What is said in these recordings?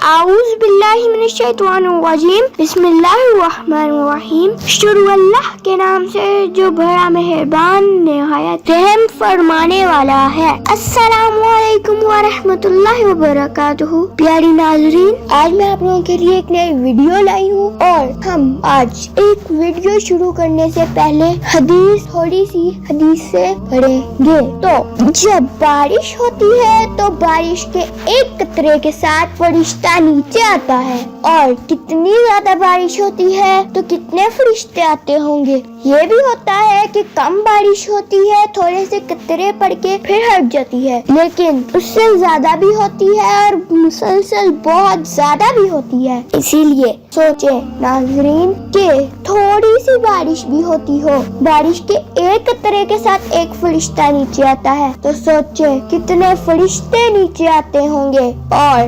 اعوذ باللہ من الشیطان الرجیم بسم اللہ الرحمن الرحیم۔ شروع اللہ کے نام سے جو بڑا مہربان نہایت رحم فرمانے والا ہے۔ السلام علیکم ورحمۃ اللہ وبرکاتہ۔ پیاری ناظرین، آج میں آپ لوگوں کے لیے ایک نئی ویڈیو لائی ہوں، اور ہم آج ایک ویڈیو شروع کرنے سے پہلے تھوڑی سی حدیث سے پڑھیں گے۔ تو جب بارش ہوتی ہے تو بارش کے ایک قطرے کے ساتھ فرشتہ نیچے آتا ہے، اور کتنی زیادہ بارش ہوتی ہے تو کتنے فرشتے آتے ہوں گے۔ یہ بھی ہوتا ہے کہ کم بارش ہوتی ہے، تھوڑے سے قطرے پڑ کے پھر ہٹ جاتی ہے، لیکن اس سے زیادہ بھی ہوتی ہے اور مسلسل بہت زیادہ بھی ہوتی ہے۔ اسی لیے سوچیں ناظرین کہ تھوڑی سی بارش بھی ہوتی ہو، بارش کے ایک قطرے کے ساتھ ایک فرشتہ نیچے آتا ہے، تو سوچیں کتنے فرشتے نیچے آتے ہوں گے۔ اور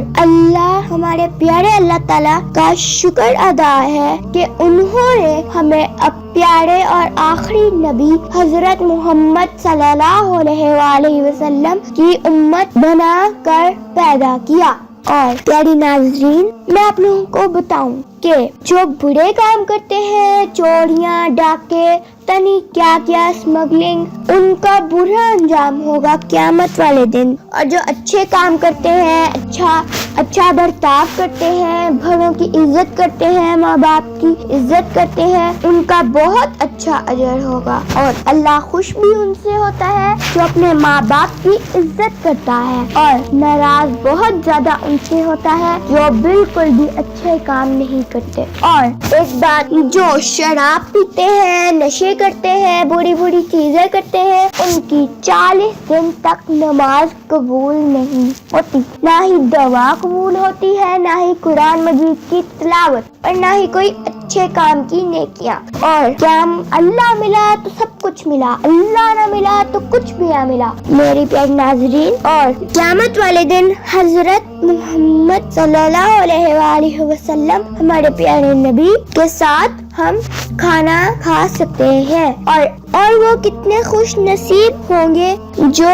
ہمارے پیارے اللہ تعالیٰ کا شکر ادا ہے کہ انہوں نے ہمیں اب پیارے اور آخری نبی حضرت محمد صلی اللہ علیہ وآلہ وسلم کی امت بنا کر پیدا کیا۔ اور پیاری ناظرین، میں آپ لوگوں کو بتاؤں کہ جو برے کام کرتے ہیں، چوریاں، ڈاکے، تنی کیا کیا، اسمگلنگ، ان کا برا انجام ہوگا قیامت والے دن۔ اور جو اچھے کام کرتے ہیں، اچھا برتاؤ کرتے ہیں، بڑوں کی عزت کرتے ہیں، ماں باپ کی عزت کرتے ہیں، ان کا بہت اچھا اجر ہوگا۔ اور اللہ خوش بھی ان سے ہوتا ہے جو اپنے ماں باپ کی عزت کرتا ہے، اور ناراض بہت زیادہ ان سے ہوتا ہے جو بالکل بھی اچھے کام نہیں کرتے۔ اور ایک بات، جو شراب پیتے ہیں، نشے کرتے ہیں، بری چیزیں کرتے ہیں، ان کی 40 دن تک نماز قبول نہیں ہوتی، نہ ہی دعا قبول ہوتی ہے، نہ ہی قرآن مجید کی تلاوت، اور نہ ہی کوئی اچھے کام کی نیکیاں۔ اور کیا اللہ ملا تو سب کچھ ملا، اللہ نہ ملا تو کچھ بھی نہ ملا میری پیاری ناظرین۔ اور قیامت والے دن حضرت محمد صلی اللہ علیہ وآلہ وسلم ہمارے پیارے نبی کے ساتھ ہم کھانا کھا سکتے ہیں، اور وہ کتنے خوش نصیب ہوں گے جو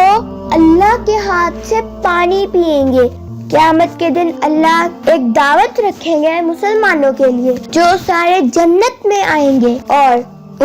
اللہ کے ہاتھ سے پانی پیئیں گے۔ قیامت کے دن اللہ ایک دعوت رکھیں گے مسلمانوں کے لیے، جو سارے جنت میں آئیں گے، اور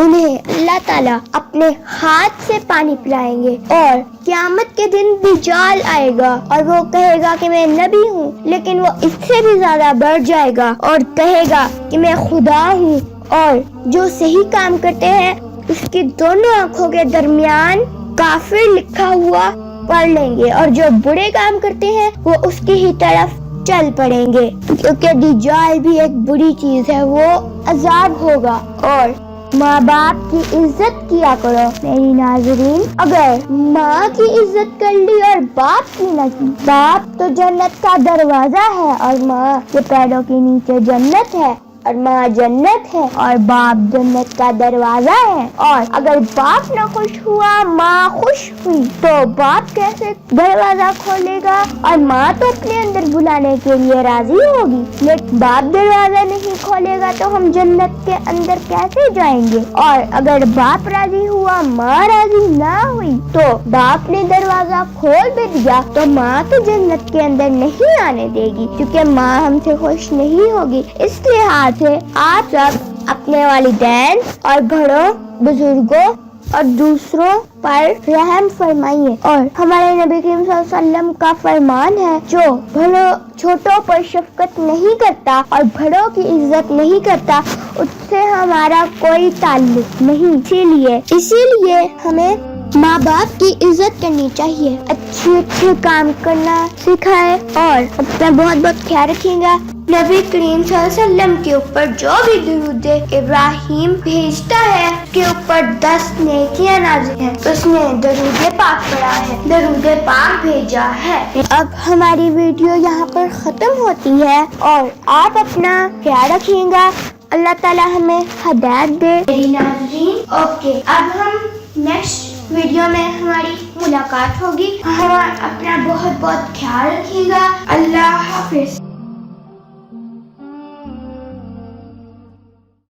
انہیں اللہ تعالیٰ اپنے ہاتھ سے پانی پلائیں گے۔ اور قیامت کے دن دجال آئے گا، اور وہ کہے گا کہ میں نبی ہوں، لیکن وہ اس سے بھی زیادہ بڑھ جائے گا اور کہے گا کہ میں خدا ہوں۔ اور جو صحیح کام کرتے ہیں اس کی دونوں آنکھوں کے درمیان کافر لکھا ہوا پڑھ لیں گے، اور جو برے کام کرتے ہیں وہ اس کی ہی طرف چل پڑیں گے، کیونکہ دجال بھی ایک بری چیز ہے، وہ عذاب ہوگا۔ اور ماں باپ کی عزت کیا کرو میری ناظرین۔ اگر ماں کی عزت کر لی اور باپ کی نہ کی، باپ تو جنت کا دروازہ ہے، اور ماں کے پیروں کے نیچے جنت ہے، اور ماں جنت ہے، اور باپ جنت کا دروازہ ہے۔ اور اگر باپ نہ خوش ہوا، ماں خوش ہوئی، تو باپ کیسے دروازہ کھولے گا؟ اور ماں تو اپنے اندر بلانے کے لیے راضی ہوگی، لیکن باپ دروازہ نہیں کھولے گا تو ہم جنت کے اندر کیسے جائیں گے؟ اور اگر باپ راضی ہوا، ماں راضی نہ ہوئی، تو باپ نے دروازہ کھول بھی دیا تو ماں تو جنت کے اندر نہیں آنے دے گی، کیونکہ ماں ہم سے خوش نہیں ہوگی۔ اس لحاظ سے آپ سب اپنے والدین اور بڑوں، بزرگوں اور دوسروں پر رحم فرمائیے۔ اور ہمارے نبی کریم صلی اللہ علیہ وسلم کا فرمان ہے، جو چھوٹوں پر شفقت نہیں کرتا اور بڑوں کی عزت نہیں کرتا، اس سے ہمارا کوئی تعلق نہیں۔ اسی لیے ہمیں ماں باپ کی عزت کرنی چاہیے، اچھے کام کرنا سکھائے، اور اپنا بہت خیال رکھیں گا۔ نبی کریم صلی اللہ علیہ وسلم کے اوپر جو بھی درود ابراہیم بھیجتا ہے اس کے اوپر 10 نیکیاں نازل ہیں۔ اس نے درود پاک پڑھا ہے، درود پاک بھیجا ہے۔ اب ہماری ویڈیو یہاں پر ختم ہوتی ہے، اور آپ اپنا خیال رکھیے گا۔ اللہ تعالیٰ ہمیں ہدایت دے میری ناظرین۔ اوکے، اب ہم نیکسٹ ویڈیو میں ہماری ملاقات ہوگی۔ اپنا بہت خیال رکھیے گا۔ اللہ حافظ۔